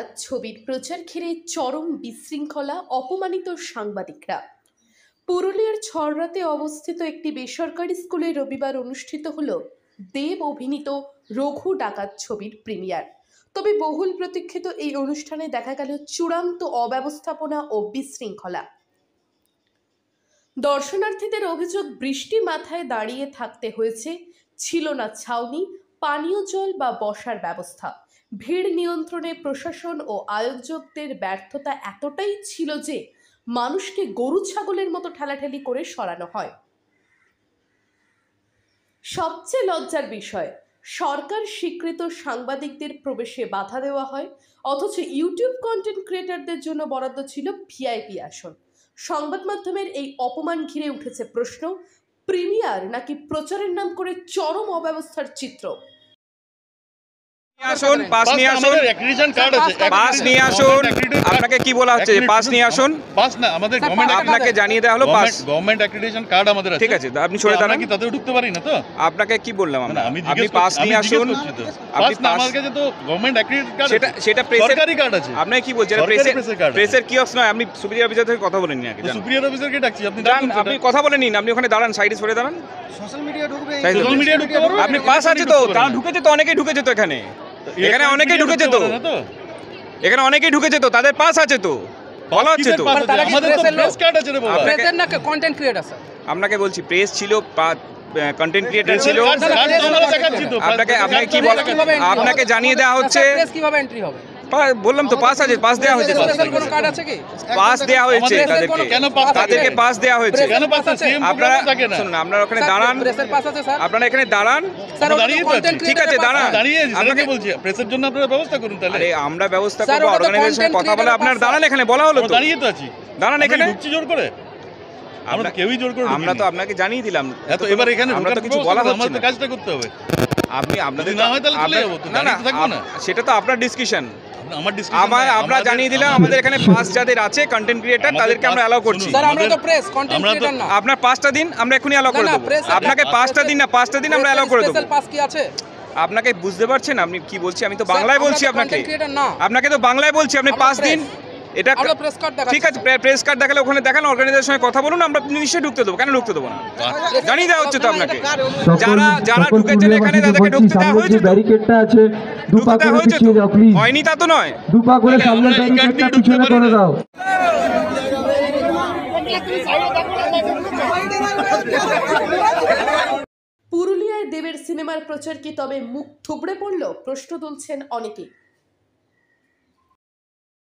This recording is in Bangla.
ডাকাত ছবির প্রচার ঘিরে চরম বিশৃঙ্খলা, অপমানিত সাংবাদিকরা। পুরুলিয়ার ছড়রাতে অবস্থিত একটি বেসরকারি স্কুলে রবিবার অনুষ্ঠিত হল দেব অভিনীত রঘু ডাকাত ছবির প্রিমিয়ার। তবে বহুল প্রতীক্ষিত এই অনুষ্ঠানে দেখা গেল চূড়ান্ত অব্যবস্থাপনা ও বিশৃঙ্খলা। দর্শনার্থীদের অভিযোগ, বৃষ্টি মাথায় দাঁড়িয়ে থাকতে হয়েছে, ছিল না ছাউনি, পানীয় জল বা বসার ব্যবস্থা। ভিড় নিয়ন্ত্রণে প্রশাসন ও আয়োজকদের ব্যর্থতা এতটাই ছিল যে মানুষকে গরু ছাগলের মতো ঠেলাঠেলি করে সরানো হয়। সবচেয়ে লজ্জার বিষয়, সরকার স্বীকৃত সাংবাদিকদের প্রবেশে বাধা দেওয়া হয়, অথচ ইউটিউব কন্টেন্ট ক্রিয়েটরদের জন্য বরাদ্দ ছিল ভিআইপি আসন। সংবাদ মাধ্যমের এই অপমান ঘিরে উঠেছে প্রশ্ন, প্রিমিয়ার নাকি প্রচারের নাম করে চরম অব্যবস্থার চিত্র? আসুন, পাস নিয়ে আসুন, পাস নিয়ে আসুন। আপনাকে কি বলা হচ্ছে? পাস নিয়ে আসুন। পাস না, আমাদের গভর্নমেন্ট আপনাকে জানিয়ে দেওয়া হলো পাস। গভর্নমেন্ট অ্যাক্রিডিটেশন কার্ড আমাদের আছে। ঠিক আছে, আপনি সরে দাঁড়ান। কি তাতেও ঢুকতে পারি না তো? আপনাকে কি বললাম আমরা? আপনি পাস নিয়ে আসুন। আপনি পাস, আমার কাছে তো গভর্নমেন্ট অ্যাক্রিডিটেড কার্ড, সেটা সরকারি কার্ড আছে। আপনি কি বলছেন? প্রেসের কিওস্ক নয়, আপনি সুপিরিয়র অফিসার থেকে কথা বলে নিন আগে। সুপিরিয়র অফিসারকে ডাকছি, আপনি আপনি কথা বলে নিন। আপনি ওখানে দাঁড়ান, সাইডে সরে দাঁড়ান। সোশ্যাল মিডিয়া ঢুকতে পারবেন? আপনি পাস আছে তো? তারা ঢুকেছে তো, অনেকেই ঢুকেছে তো এখানে। এখানে অনেকেই ঢুকেছে তো, এখানে অনেকেই ঢুকেছে তো, তাদের পাস আছে তো, বলা হচ্ছে তো। আমাদের তো প্রেস কার্ড আছে রে বাবা। প্রেসের না কন্টেন্ট ক্রিয়েটর স্যার। আপনাকে বলছি, প্রেস ছিল, কন্টেন্ট ক্রিয়েটর ছিল। আপনাকে জানিয়ে দেওয়া হচ্ছে। প্রেস কিভাবে এন্ট্রি হবে? বললাম তো পাস আছে, পাস দেওয়া হয়েছে। কোনো কার্ড আছে কি? পাস দেওয়া হয়েছে তাদেরকে। তাদেরকে পাস দেওয়া হয়েছে। কেন পাস আছে? আপনারা শুনুন, আপনারা ওখানে দাঁড়ান। প্রেসের পাস আছে স্যার। আপনারা এখানে দাঁড়ান। স্যার দাঁড়িয়ে আছেন। ঠিক আছে, দাঁড়ান। দাঁড়িয়ে আছি, আপনাকে বলছি প্রেসের জন্য আপনারা ব্যবস্থা করুন তাহলে। আরে আমরা ব্যবস্থা করব, অর্গানাইজেশনের কথা বলে আপনারা দাঁড়ান এখানে, বলা হলো তো। দাঁড়িয়ে তো আছি। দাঁড়ান এখানে। ঢুকছি জোর করে? আমরা কেউই জোর করে আমরা তো আপনাকে জানিয়ে দিলাম। এত এবার এখানে আমরা তো কিছু বলা হচ্ছে না। কাজটা করতে হবে। আপনি আপনাদের না হয় তাহলে চলে যাবো তো, দাঁড়িয়ে থাকবো না। সেটা তো আপনার ডিসকাশন। আমরা জানিয়ে দিলাম আমাদের এখানে পাস যাদের আছে কন্টেন্ট ক্রিয়েটর, তাদেরকে আমরা অ্যালাউ করছি। স্যার আমরা তো প্রেস কন্টেন্ট ক্রিয়েটর না। আপনার পাসটা দিন, আমরা এখনি অ্যালাউ করে দেব। আপনাকে পাসটা দিন না, পাসটা দিন, আমরা অ্যালাউ করে দেব। স্পেশাল পাস কি আছে? আপনাকে বুঝতে পারছেন আপনি কি বলছি? আমি তো বাংলায় বলছি আপনাকে। আপনাকে তো বাংলায় বলছি, আপনি পাস দিন। এটা ঠিক আছে, প্রেস কার্ড দেখালে ওখানে দেখান, অর্গানাইজেশনের সঙ্গে কথা বলুন, আমরা নিশ্চয়ই ঢুকতে দেবো। কেন ঢুকতে দেবো না? জানিয়ে দেওয়া হচ্ছে তো আপনাকে। যারা ঢুকেছেন এখানে তাদেরকে ঢুকতে দেওয়া হয়েছে। ব্যারিকেডটা আছে, দুপা করে পিছিয়ে যাও প্লিজ। হয়নি তা তো নয়। দুপা করে সামনে ব্যারিকেডটা পিছনে করে দাও। পুরুলিয়ায় দেবের সিনেমার প্রচার কি তবে মুখ থুবড়ে পড়ল? প্রশ্ন তুলছেন অনেকেই।